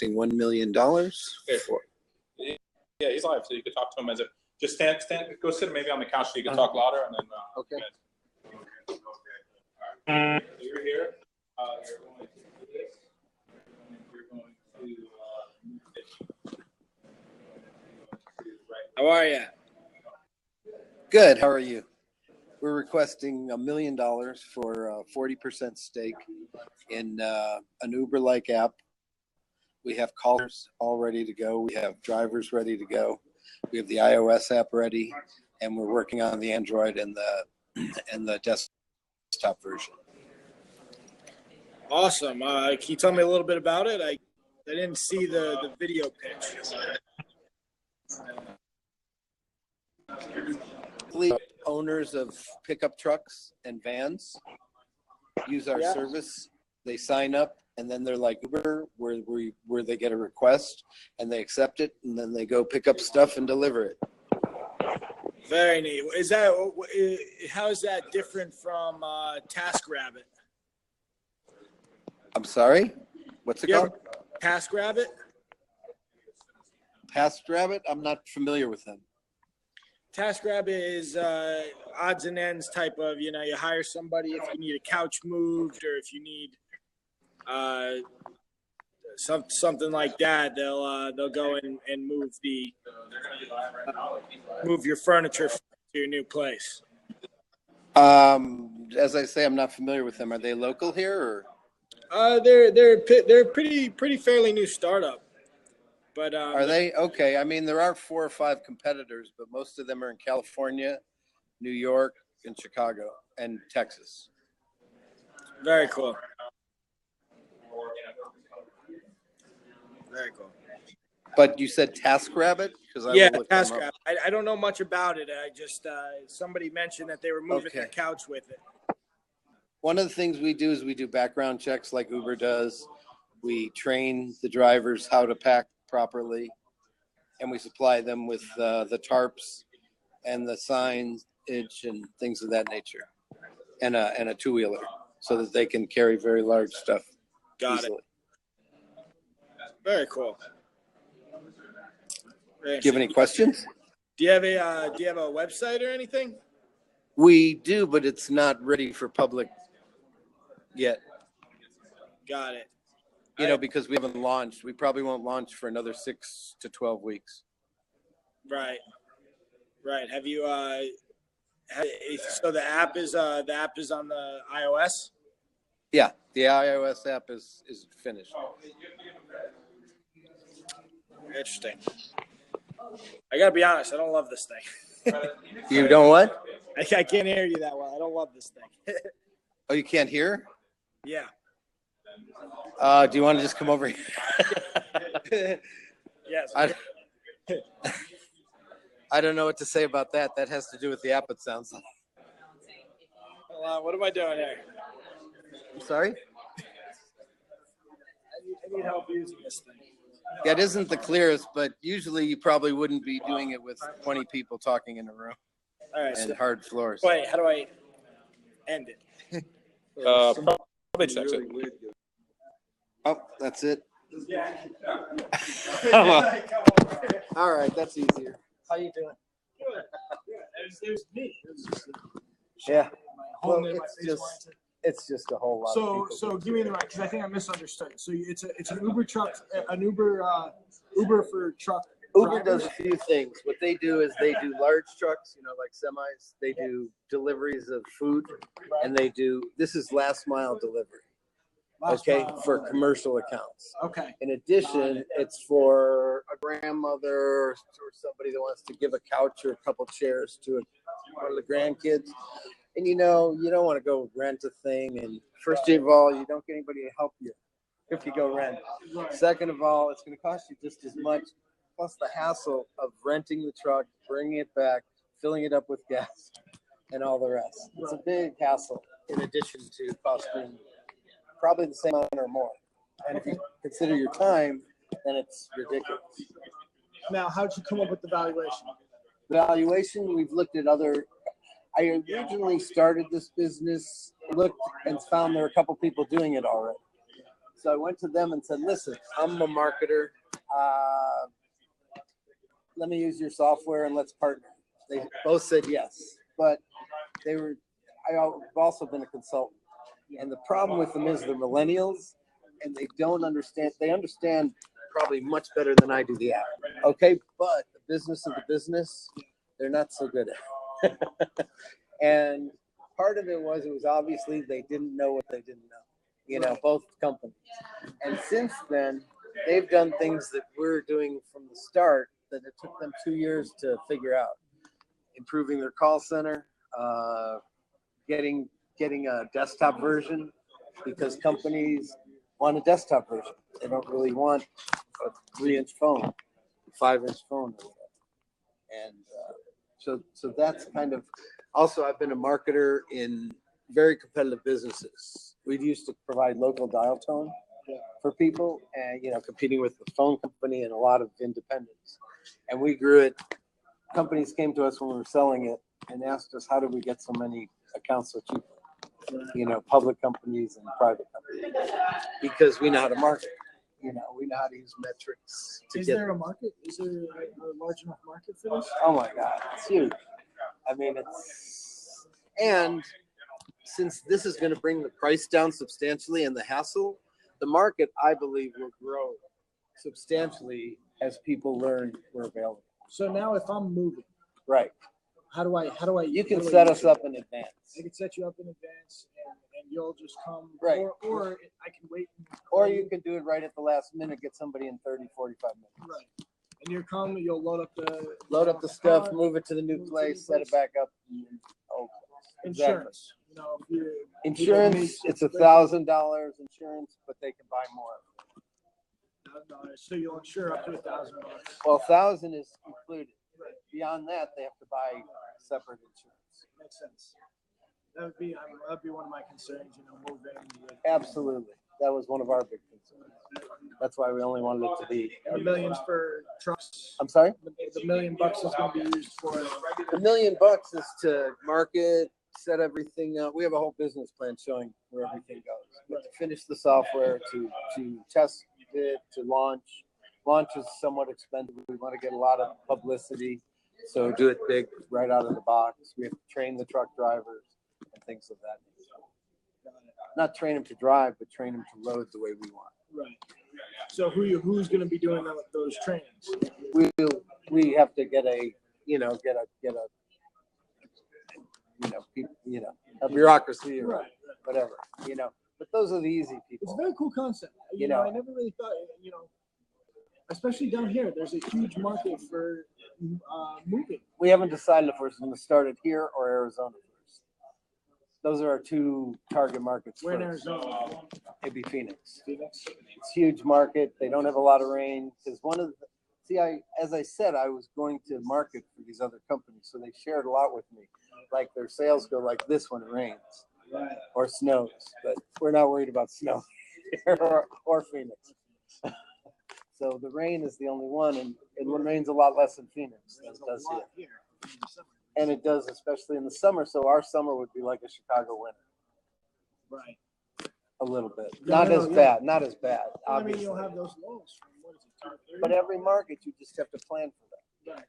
requesting $1 million for. Yeah, he's live, so you could talk to him as if just stand, go sit maybe on the couch so you can talk louder, and then. Okay. You're here. You're going to do this. You're going to. How are you? Good. How are you? We're requesting $1 million for a 40% stake in an Uber-like app. We have callers all ready to go. We have drivers ready to go. We have the iOS app ready, and we're working on the Android and the desktop version. Awesome. Can you tell me a little bit about it? I didn't see the video pitch. Owners of pickup trucks and vans use our service. They sign up, and then they're like Uber, where they get a request and they accept it, and then they go pick up stuff and deliver it. Very neat. How is that different from TaskRabbit? I'm sorry? What's it called? TaskRabbit? TaskRabbit? I'm not familiar with them. TaskRabbit is odds and ends type of, you hire somebody if you need a couch moved or if you need something like that. They'll go and move your furniture to your new place. As I say, I'm not familiar with them. Are they local here, or? They're pretty fairly new startup. But are they? Okay. I mean, there are 4 or 5 competitors, but most of them are in California, New York, and Chicago, and Texas. Very cool. Very cool. But you said TaskRabbit? TaskRabbit. I don't know much about it. I just somebody mentioned that they were moving their couch with it. One of the things we do is we do background checks like Uber does. We train the drivers how to pack properly, and we supply them with the tarps and the signage and things of that nature, and a 2-wheeler so that they can carry very large stuff easily. Very cool. Do you have any questions? Do you have a website or anything? We do, but it's not ready for public yet. Got it. Because we haven't launched. We probably won't launch for another 6 to 12 weeks. Right. Have you? So the app is on the iOS. Yeah, the iOS app is finished. Interesting. I gotta be honest. I don't love this thing. You don't what? I can't hear you that well. I don't love this thing. Oh, you can't hear? Yeah. Do you want to just come over here? Yes. I don't know what to say about that. That has to do with the app, it sounds like. What am I doing here? I'm sorry? I need help using this thing. Yeah, it isn't the clearest, but usually you probably wouldn't be doing it with 20 people talking in a room. All right. And hard floors. Wait, how do I end it? Probably text it. Oh, that's it. Yeah. All right, that's easier. How you doing? Good. There's me. Yeah. Well, it's just a whole lot of people. So give me the right, because I think I misunderstood. So it's an Uber truck, Uber for truck. Uber does a few things. What they do is they do large trucks, like semis. They do deliveries of food, and this is last mile delivery. For commercial accounts. Okay. In addition, it's for a grandmother or somebody that wants to give a couch or a couple chairs to one of the grandkids. And you don't want to go rent a thing. And first of all, you don't get anybody to help you if you go rent. Second of all, it's going to cost you just as much, plus the hassle of renting the truck, bringing it back, filling it up with gas, and all the rest. It's a big hassle in addition to costing probably the same amount or more. And if you consider your time, then it's ridiculous. Now, how'd you come up with the valuation? Valuation, we've looked at I originally started this business, looked and found there were a couple people doing it already. So I went to them and said, listen, I'm a marketer. Let me use your software and let's partner. They both said yes, but I've also been a consultant. And the problem with them is they're millennials and they don't understand. They understand probably much better than I do the app. Okay. But the business of the business, they're not so good at. And part of it was obviously they didn't know what they didn't know, both companies. And since then, they've done things that we're doing from the start that it took them 2 years to figure out. Improving their call center, getting a desktop version, because companies want a desktop version. They don't really want a 3-inch phone, 5-inch phone. And so that's kind of, also I've been a marketer in very competitive businesses. We used to provide local dial tone for people and, competing with the phone company and a lot of independents. And we grew it. Companies came to us when we were selling it and asked us, how did we get so many accounts so cheaply? Public companies and private companies, because we know how to market. We know how to use metrics. Is there a market? Is there a large enough market for this? Oh my God, it's huge. I mean, and since this is going to bring the price down substantially and the hassle, the market, I believe, will grow substantially as people learn we're available. So now if I'm moving, right. How do I? You can set us up in advance. I can set you up in advance, and you'll just come. Right. Or I can wait. Or you can do it right at the last minute, get somebody in 30, 45 minutes. Right. And you're coming, you'll load up the stuff, move it to the new place, set it back up. Insurance. Exactly. Insurance, it's $1,000 insurance, but they can buy more. So you'll insure up to $1,000. Well, 1,000 is included. Right. Beyond that, they have to buy separate insurance. Makes sense. That'd be one of my concerns. Moving. Absolutely, that was one of our big concerns. That's why we only wanted it to be millions for trucks. I'm sorry. The $1 million is going to be used for. The $1 million is to market, set everything up. We have a whole business plan showing where everything goes. But to finish the software, to test it, to launch. Launch is somewhat expensive. We want to get a lot of publicity, so do it big right out of the box. We have to train the truck drivers and things of that nature. Not train them to drive, but train them to load the way we want. Right. So who's going to be doing those trainings? We have to get a a bureaucracy or whatever. But those are the easy people. It's a very cool concept. I never really thought, especially down here, there's a huge market for moving. We haven't decided if we're going to start it here or Arizona first. Those are our two target markets. Where in Arizona? It'd be Phoenix. Phoenix. It's a huge market. They don't have a lot of rain because as I said, I was going to market for these other companies, so they shared a lot with me. Like their sales go like this when it rains or snows, but we're not worried about snow or Phoenix. So the rain is the only one, and it rains a lot less in Phoenix than it does here. And it does, especially in the summer. So our summer would be like a Chicago winter. Right. A little bit. Not as bad. Not as bad. I mean, you'll have those lows from what is it, 2 to 3? But every market, you just have to plan for that. Right.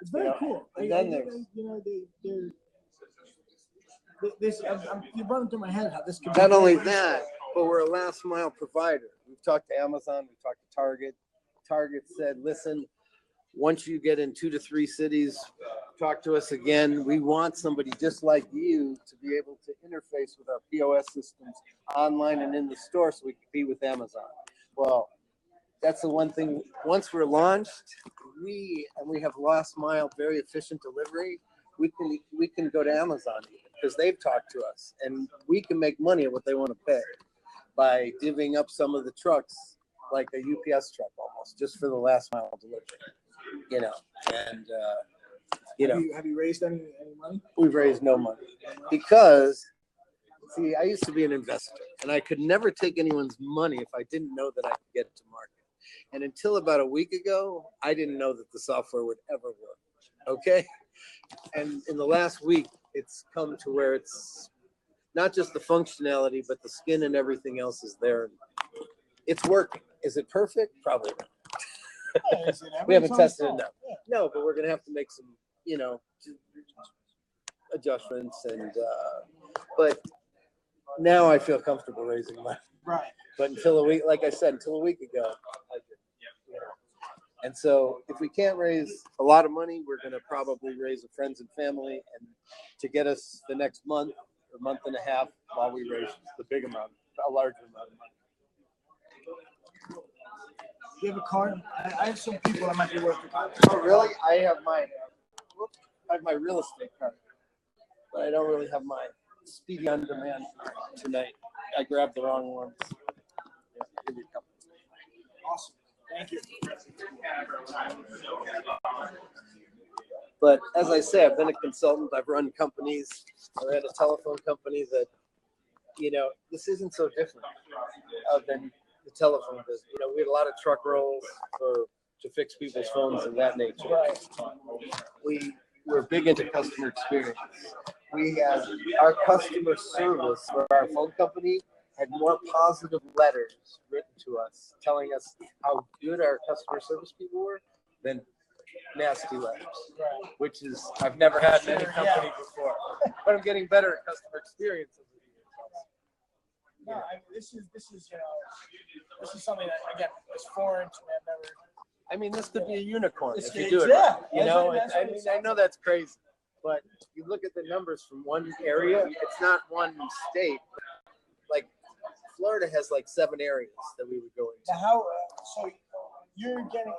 It's very cool. And then there's, you're running through my head how this could. Not only that, but we're a last mile provider. We've talked to Amazon. We've talked to Target. Target said, listen, once you get in 2 to 3 cities, talk to us again. We want somebody just like you to be able to interface with our POS systems online and in the store so we can be with Amazon. Well, that's the one thing. Once we're launched, we have last mile, very efficient delivery. We can go to Amazon because they've talked to us, and we can make money at what they want to pay by divvying up some of the trucks, like a UPS truck almost, just for the last mile delivery. Have you raised any money? We've raised no money because, see, I used to be an investor, and I could never take anyone's money if I didn't know that I could get to market. And until about a week ago, I didn't know that the software would ever work. Okay. And in the last week, it's come to where not just the functionality, but the skin and everything else is there. It's working. Is it perfect? Probably not. We haven't tested it enough. No, but we're gonna have to make some, adjustments but now I feel comfortable raising money. Right. But until a week ago, I didn't. And so if we can't raise a lot of money, we're gonna probably raise a friends and family and to get us the next month or month and a half while we raise the big amount, a larger amount of money. Do you have a card? I have some people that might be worth it. Oh, really? I have my real estate card, but I don't really have my Speedy on Demand card tonight. I grabbed the wrong ones. Yeah, give me a couple. Awesome. Thank you. But as I say, I've been a consultant. I've run companies. I ran a telephone company that, this isn't so different than the telephone business. We had a lot of truck rolls to fix people's phones and that nature. We're big into customer experience. We had our customer service for our phone company had more positive letters written to us telling us how good our customer service people were than nasty letters, which is I've never had in any company before. But I'm getting better at customer experience. No, this is something that again is foreign to me. I've never. I mean, this could be a unicorn if you It's- do it. yeah, Right. I know that's crazy, but you look at the numbers from one area. It's not one state. Like Florida has like 7 areas that we would go into. Now how? So you're getting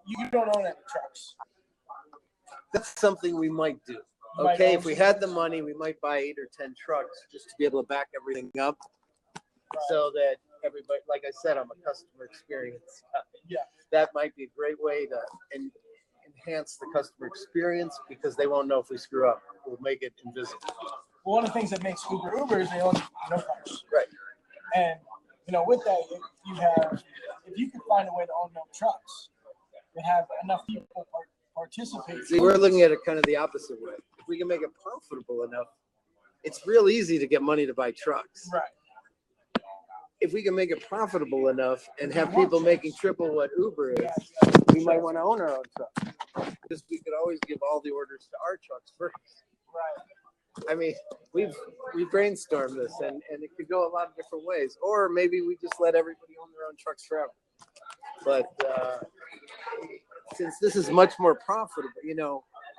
you don't own any trucks. That's something we might do. You might Okay, own if we some had the money, we might buy 8 or 10 trucks just to be able to back everything up, so that everybody, like I said, I'm a customer experience guy. Yeah. That might be a great way to enhance the customer experience because they won't know if we screw up. We'll make it invisible. Well, one of the things that makes Uber is they own no cars. Right. And with that, you have if you can find a way to own no trucks, and have enough people participate. See, we're looking at it kind of the opposite way. If we can make it profitable enough, it's real easy to get money to buy trucks. Right. If we can make it profitable enough and have people making triple what Uber is, we might want to own our own truck. Because we could always give all the orders to our trucks first. Right. I mean, we brainstormed this and it could go a lot of different ways. Or maybe we just let everybody own their own trucks forever. But since this is much more profitable,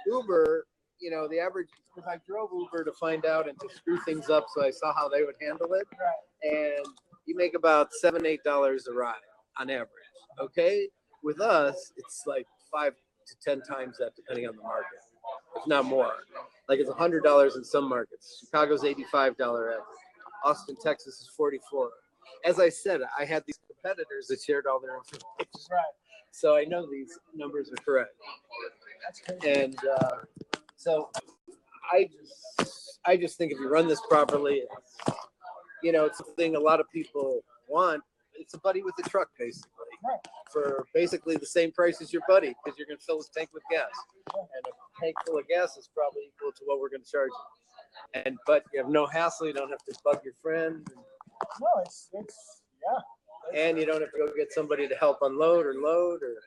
Uber, the average, because I drove Uber to find out and to screw things up, so I saw how they would handle it. Right. And you make about $7-8 a ride on average. Okay, with us, it's like 5 to 10 times that, depending on the market, if not more. Like it's $100 in some markets. Chicago's $85 average. Austin, Texas is $44. As I said, I had these competitors that shared all their information. Right. So I know these numbers are correct. That's crazy. And so I just think if you run this properly, it's something a lot of people want. It's a buddy with a truck, basically, Right. for basically the same price as your buddy, because you're going to fill his tank with gas. And a tank full of gas is probably equal to what we're going to charge you. But you have no hassle. You don't have to bug your friend. No, it's yeah. And you don't have to go get somebody to help unload or load or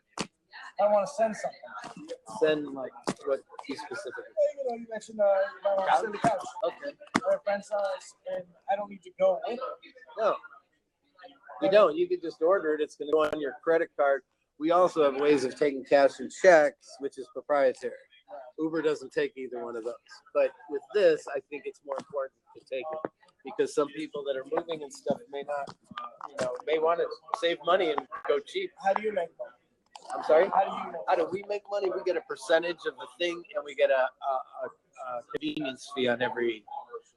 I want to send something. send like what you specifically. You mentioned I want to send a couch. Okay. Or a friend's house, and I don't need to go with it. No, you don't. You could just order it. It's going to go on your credit card. We also have ways of taking cash and checks, which is proprietary. Uber doesn't take either one of those. But with this, I think it's more important to take it because some people that are moving and stuff may not, may want to save money and go cheap. How do you make money? I'm sorry? How do you make money? How do we make money? We get a percentage of the thing, and we get a convenience fee on every.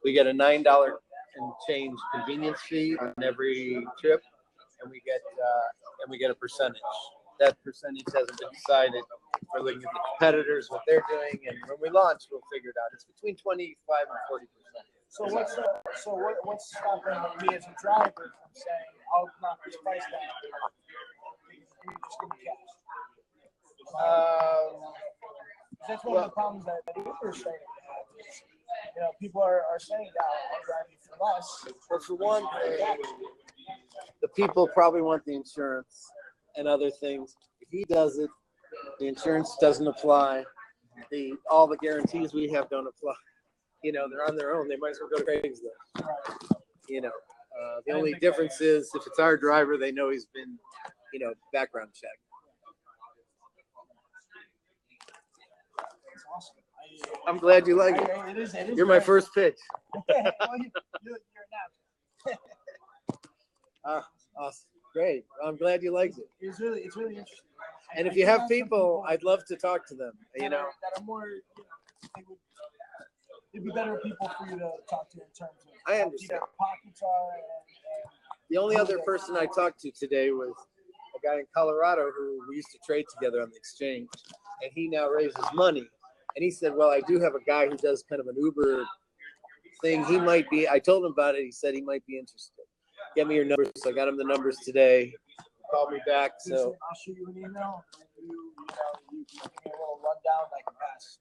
We get a $9 and change convenience fee on every trip, and we get a percentage. That percentage hasn't been decided. We're looking at the competitors, what they're doing, and when we launch, we'll figure it out. It's between 25 and 40%. So what's stopping me as a driver from saying I'll knock this price down? You just give me cash. That's one of the problems that Uber is saying. People are saying that I'm driving less. Well, for one thing, the people probably want the insurance and other things. If he does it, the insurance doesn't apply. All the guarantees we have don't apply. You know, they're on their own. They might as well go to Craigslist. You know, the only difference is if it's our driver, they know he's been, you know, background checked. It's awesome. I'm glad you like it. It is You're my first pitch. Well, you're now. Awesome. Great. I'm glad you liked it. It's really interesting. And if you have people, I'd love to talk to them. You know, that are more. You know, it'd be better people for you to talk to in terms of. I how understand. deep their pockets are. And the only other person I talked to today was a guy in Colorado who we used to trade together on the exchange, and he now raises money. And he said, "Well, I do have a guy who does kind of an Uber thing. He might be." I told him about it. He said he might be interested. Get me your numbers. So I got him the numbers today. Call me back. So I'll shoot you an email. You give me a little rundown. I can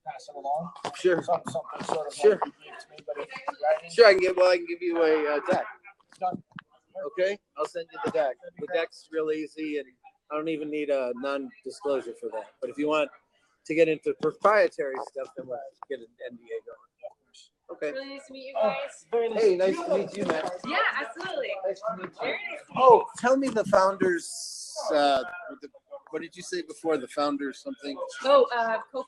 pass it along. sure, Something sort of Sure. like you gave to me, but it's writing. sure. I can give you a deck. Done. Okay, I'll send you the deck. The deck's real easy, and I don't even need a non-disclosure for that. But if you want to get into proprietary stuff, then we'll get an NDA going. Okay. Really nice to meet you guys. Very nice. Hey, nice to meet you, Matt. Yeah, absolutely. Nice to meet you. Very nice to meet Oh, tell me the founders. What did you say before? The founders something. you. Oh,